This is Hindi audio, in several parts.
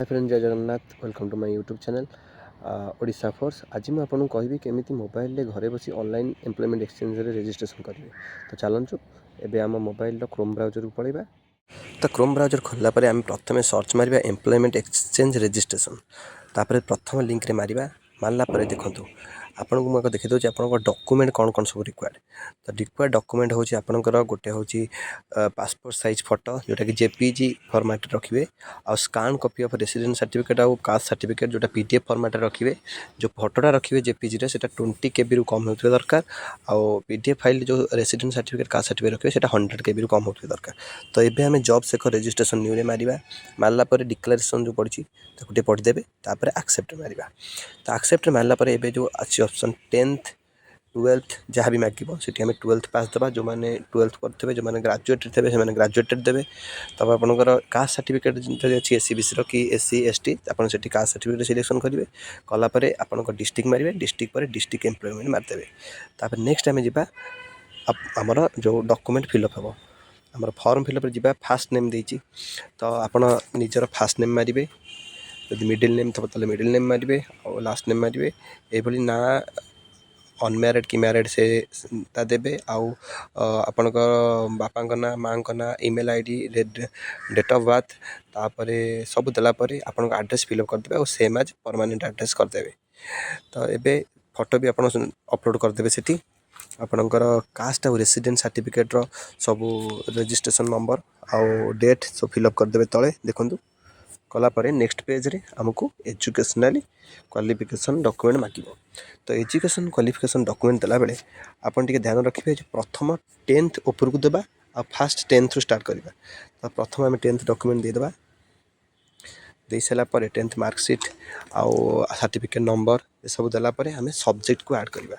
हाय फ्रेंड, जय Jagannath. Welcome to my YouTube channel Odisha Force. आज मैं आपको कहबी केमी मोबाइल घरे बसी ऑनलाइन एम्प्लॉयमेंट एक्सचेंज रे रजिस्ट्रेशन करेंगे। तो चलतु एवं आम मोबाइल क्रोम ब्राउजर को पड़ेगा। तो क्रोम ब्राउजर खोलला पर आम प्रथम सर्च मारिबा एम्प्लॉयमेंट एक्सचेंज रजिस्ट्रेशन। तापर प्रथम लिंक रे मारिबा। मारला पर देखंतु आपन को देखि दउछि आपन डॉक्यूमेंट कौन कौन सब रिक्वायर्ड। तो रिक्वायर्ड डॉक्यूमेंट होछि आपनकर गोटे होछि पासपोर्ट साइज फोटो जोटा कि जेपीजी फॉर्मेट रखिए। A scan copy of residence certificate और कास्ट सर्टिफिकेट जोटा पीडीएफ फॉर्मेट रखिए। जो फोटोटा रखिए जेपीजी रे सेटा 20 केबी रु कम होथिबा दरकार। आ पीडीएफ फाइल जो रेसिडेंस सर्टिफिकेट कास्ट सर्टिफिकेट रखिए सेटा 100 केबी रु कम होथिबा दरकार। तो एबे हमें जॉब सेकर रजिस्ट्रेशन न्यू रे मारिबा। मारला पर डिक्लेरेशन जो पड़छि ताकु टे पढ़ देबे। तापर एक्सेप्ट मारिबा। तो एक्सेप्ट मारला पर एबे जो अच्छी ऑप्शन 10th 12th जहाँ भी मागिबो सेठी हमें 12th पास दबा। जो मैंने 12th करते जो मैंने ग्रेजुएटेड थे से ग्रेजुएटेड देवे। तब आपंकर कास्ट सर्टिफिकेट जो अच्छी एससी बीसी कि एससी एसटी आप कास्ट सर्टिफिकेट सिलेक्शन करेंगे। कलापर आप डिस्ट्रिक्ट मारे डिस्ट्रिक्ट पर डिस्ट्रिक्ट एम्प्लॉयमेंट मारिदेवे। तापर नेक्स्ट आम जा आमर जो डॉक्यूमेंट फिलअप हम आमर फॉर्म फिलअप जा फास्ट नेम देती। तो आप निजर फास्ट नेम मारे। जब मिडिल नेम थो तो मिडिल नेम मारे और लास्ट नेम मारे। ये ना अनम्यारिड कि मैरिड से देवे। आउ आपण बापा ना माँ ना email ID date of birth तापर सब देलापर आप एड्रेस फिलअप करदे और सेम एज परमानेंट एड्रेस करदे। तो ये फोटो भी आप अपलोड करदे। से आपणकर कास्ट और रेसिडेंस सर्टिफिकेट सब रजिस्ट्रेशन नंबर आउ डेट सब फिलअप करदे तले देखूँ। कलापर नेक्स्ट पेज रे आमको एजुकेशनल क्वालिफिकेशन डॉक्यूमेंट मागिबो। तो एजुकेशन क्वालिफिकेशन डॉक्यूमेंट देला बेले आपन टिके ध्यान रखिबे जे प्रथम 10th ऊपर को देबा आ फास्ट 10th रु स्टार्ट करबा। तो प्रथम आम 10th डॉक्यूमेंट दे देबा। दे सारा पर 10th मार्कशीट आउ सर्टिफिकेट नंबर ये सब देला पर आम सब्जेक्ट को ऐड करबा।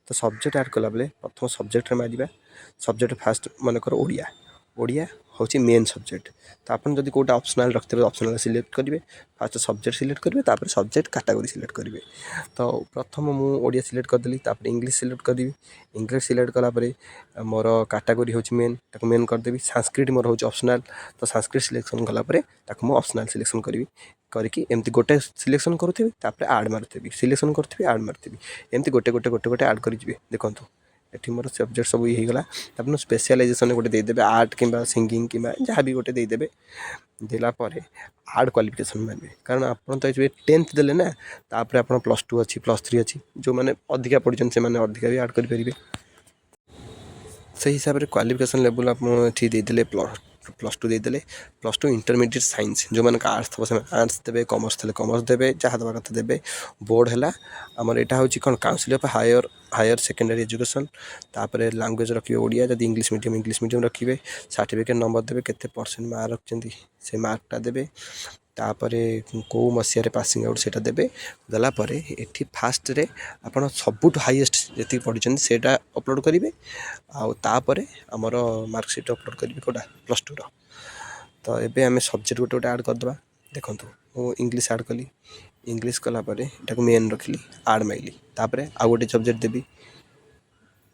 तो सब्जेक्ट ऐड कला बेले प्रथम सब्जेक्ट रे मारिबा। सब्जेक्ट फास्ट मनकर ओडिया। ओडिया हूँ मेन सब्जेक्ट। तो आप जब कौटा ऑप्शनल रखते हैं ऑप्शनल सिलेक्ट करेंगे। फास्ट सब्जेक्ट सिलेक्ट करेंगे तापर सब्जेक्ट कैटेगरी सिलेक्ट करेंगे। तो प्रथम मु ओडिया सिलेक्ट करदेली तापर इंग्लिश सिलेक्ट करदेवी। इंग्लिश सिलेक्ट कलापर मोर कैटेगरी हूँ मेन ताको मेन करदेवी। संस्कृत मोर हूँ ऑप्शनल। तो संस्कृत सिलेक्शन कलापर ताको ऑप्शनल सिलेक्शन करी करके एमती गोटे सिलेक्शन करूथी तापर add Maruti selection करूथी add Maruti एमती गोटे गोटे गोटे गोटे ऐड करी देखो। ये मोर सब्जेक्ट सब ये होगा। तापर स्पेशलाइजेशन गोटे देदेवे आर्ट कि सिंगिंग कि जहाँ भी गोटे देदेवे। देलापर आर्ट क्वालिफिकेशन मारे कारण आप 10th देले ना। तापर आप +2 अच्छी +3 अच्छी जो मैंने अधिका पढ़ी से अधिका भी ऐड करेंगे। से हिसाब से क्वालिफिकेशन लेवल आप देदेले +2 देदेले। +2 इंटरमीडिएट साइंस जो मैंने आर्ट्स थो से आर्ट्स देवे कॉमर्स थे कॉमर्स देवे जहाँ देवा कथा देवे। बोर्ड है आमर यहाँ हूँ कौन council of higher secondary education. तापर लैंग्वेज रखिए ओडिया जब इंग्लिश मीडियम रखिए। सर्टिफिकेट नंबर देवे केते % मार्क रखते से मार्कटा देवे। तापर कौ मसीह पासिंग आउट से देवे। देलापर ये फास्ट रे आप सबुठ हाईएस्ट जी पढ़ी से अपलोड करेंगे। आउे आमर मार्कशीट अपलोड करेंगे कौटा +2 रो। तो ये आम सब्जेक्ट गोटे गोटे ऐड करदे देखूँ। मु इंग्लिश ऐड कली इंग्लिश कलापर यहाँ मेन रखिली ऐड माइली। तापर आउ गोटे सब्जेक्ट देवी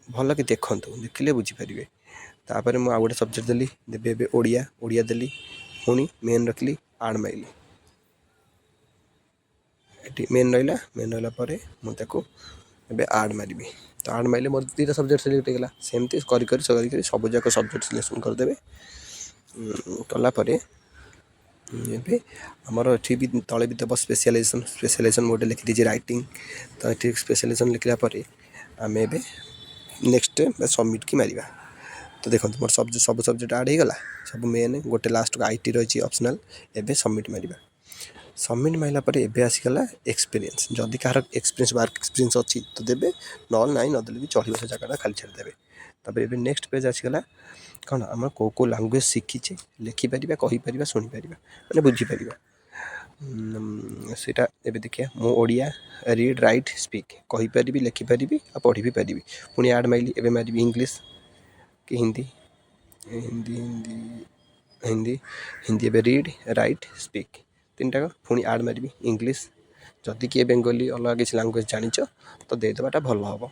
भल कि देखूँ देखिले बुझीपारे। तापर मुझे गोटे सब्जेक्ट देली देवी ए ओडिया ओडिया देली पुणी मेन रखिली ऐड माइली। ये मेन रहा मेन रहा मुझे ऐड मारि। तो ऐड मारे मोर 2टा सब्जेक्ट सिलेक्ट होगा। सेमती कर सब जाक सब्जेक्ट सिलेक्शन करदे कलापर ये आमर ये भी तले भी दब स्पेशलाइजेशन गोटे लिखी दीजिए राइटिंग। तो ये स्पेशलाइजेशन लिखला आम ए नेक्स्ट सबमिट की मारिबा। तो देखो मोर सब सब्जेक्ट ऐड हो गला सब मेन गोटे लास्ट आईटी रही ऑप्शनल। एबे सबमिट मारिबा। सबमिट मारला एबे आसीगला एक्सपीरियंस जदि कहार एक्सपीरियंस वर्क एक्सपीरियंस अच्छी तो देवे नॉल नाई नदेले भी चलो से जगह खाली छाड़देवे। तब ये नेक्स्ट पेज आसीगला कौन आम कौ लैंग्वेज शिखीचे लिखिपर कहीपर शुणिपर मैंने बुझीपर सेटा एबे देखिए मु ओडिया रीड राइट स्पीक कहीपर लिखिपर आ पढ़ी भी पारि। पुणी ऐड माइली एबे मारि इंग्लिश कि हिंदी हिंदी हिंदी हिंदी हिंदी एबे रीड राइट स्पीक 3टा पुणी ऐड मारि इंग्लिश। जदि किए बेंगली अलग किसी लैंग्वेज जानिच तो देदेवाटा भल हम।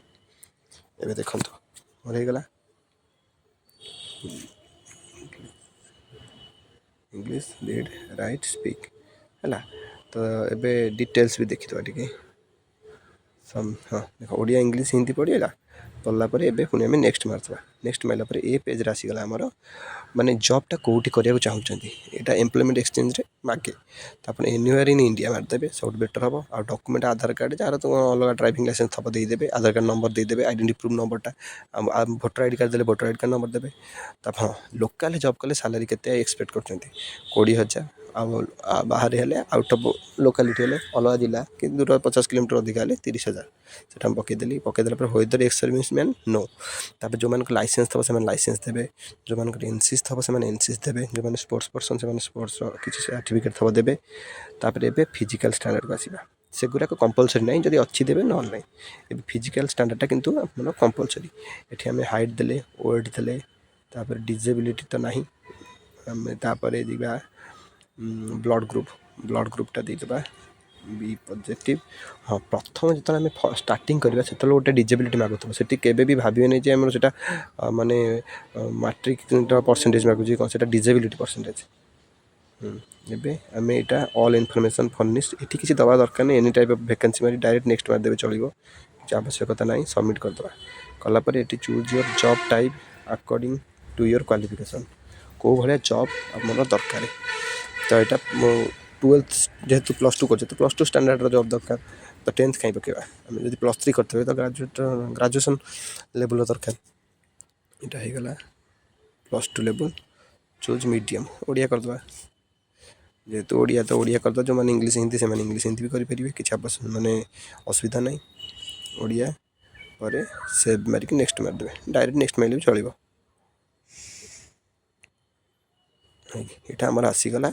ये देखो मोर होगा इंग्लिश रीड राइट स्पीक है। तो एबे डिटेल्स भी देखिए टे हाँ देख ओडिया इंग्लीश हिंदी पढ़ीगला पढ़ला एबे पुणी आम नेक्स्ट मारवा नेक्स्ट मारला ए पेज आसीगला आमर माने जॉबटा कौटी करिया चाहूँगी यहाँ एम्प्लॉयमेंट एक्सचेंज रे मागे तो एनिवेयर इन इंडिया मारिदेवे सब बेटर हम आ डॉक्यूमेंट आधार कार्ड जार तो अलग ड्राइविंग लाइसेंस थप देदेवे आधार कार्ड नंबर देदेवे आइडेंटिटी प्रूफ नंबरटा भोटर आईडी कार्ड देले भोटर आईडी कार्ड नंबर देवे तब हाँ लोकाल जॉब कले सालारी के एक्सपेक्ट कर 20,000 आ बाहर हेले आउट ऑफ लोकालिटी हेले अलग जिला कि दूर 50 किलोमीटर अधिक हेले 30,000 से पकईदेली पकईदेला वेदर एक्स सर्विस मैन नो तापर जो मान लाइसेंस थब से लाइसेंस देवे जो मान एनसीसी थब से एनसीसी देवे जो मैंने स्पोर्ट्स पर्सन से स्पोर्ट्स किसी सर्टिफिकेट थब देवे तापर एबे फिजिकल स्टैंडर्ड को आसवा सेगुराक कंपलसरी ना जब अच्छी देवे ना ना ये फिजिकल स्टैंडर्डटा किंतु आम कंपलसरी ये आम हाइट देले वेट देले तापर डिजेबिलिटी तो ना आम तापर दिवा ब्लड ग्रुपटा देदेबा बी पॉजिटिव हाँ प्रथम जो आम स्टार्टिंग करवा से गोटे डिजेबिलिटी मागुव से भी भावे नहीं आम से माने मैट्रिक परसेंटेज मागुची कौन से डिजेबिलिटी परसेंटेज एबे आम यहाँ ऑल इनफॉरमेशन फर्निश्ड ये किसी दवा दरकार नहीं एनी टाइप ऑफ वैकेंसी मारी डायरेक्ट नेक्स्ट मारदेवे चलो किसी आवश्यकता ना सबमिट करदे कलापर ये choose your job type according to your qualification कौ भाया जॉब आम दरकार तो यहाँ 12th जेहेतु +2 कर तो +2 स्टैंडर्ड जॉब दरकार तो 10th कहीं पकेवा आम जब +3 करते तो ग्रेजुएशन लेवल दरकार यहाँ होगला +2 लेवल चूज मीडियम ओडिया करदे जेहेतु ओडिया तो ओडिया करदे जो मैंने इंग्लीश हिंदी से इंग्लीश हिंदी भी करेंगे किसी आवश्यक माने असुविधा नहीं ओडिया पर सेव मारिक नेक्स्ट मारिदेवे डायरेक्ट नेक्स्ट मारे भी चलो यहाँ आमर आसीगला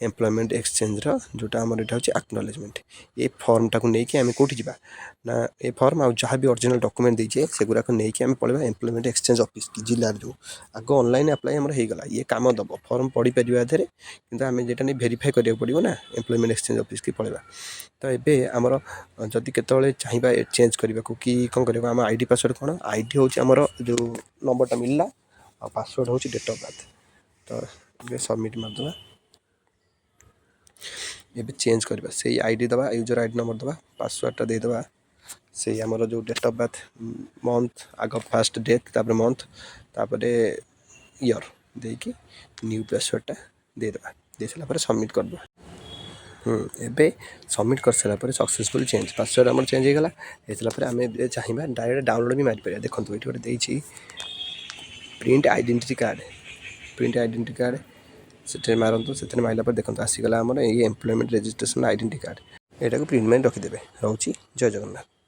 एम्प्लॉयमेंट एक्सचेंज जोटा आमर यहाँ हूँ एक्नॉलेजमेंट ये फॉर्मटा को लेकिन आम कौटी जा ना ये फॉर्म आ जहाँ भी ओरिजिनल डॉक्यूमेंट देचे से गुराक नहीं आम पढ़ा एम्प्लॉयमेंट एक्सचेंज ऑफिस की जिले जो आग ऑनलाइन अप्लाई आमर होगा ये काम दब फॉर्म पढ़ी पार आधे कि आम जेटा नहीं भेरीफाई करा पड़ो ना एम्प्लॉयमेंट एक्सचेंज ऑफिस की पढ़ा तो ये आमर जदि केत चाहिए चेंज करने को कि कौन कर आम आईडी पासवर्ड कौन आईडी हूँ आमर जो नंबरटा मिलला आ पासवर्ड हूँ डेट ऑफ बर्थ तो ये सबमिट मारदे ये चेंज करवा से आईडी दबा यूजर आईडी नंबर दबा पासवर्डटा देदेबा से आमर जो डेट ऑफ बर्थ मंथ आग फास्ट डेट तापर मंथ तापर ईयर देकी न्यू पासवर्डटा देदेबा दे सारा सबमिट करदे एबे सबमिट कर सारा सक्सेसफुल चेंज पासवर्ड आम चेंज होगा होता आम चाहिए डायरेक्ट डाउनलोड भी मारिपर देखो ये गोटे प्रिंट आइडेंटिटी कार्ड से मारतु से मारला देखो आसीगला आमर ये एम्प्लॉयमेंट रजिस्ट्रेशन आइडेंटिटी कार्ड यहाँ प्रिंट मार रखिदेवे रोची जय जगन्नाथ।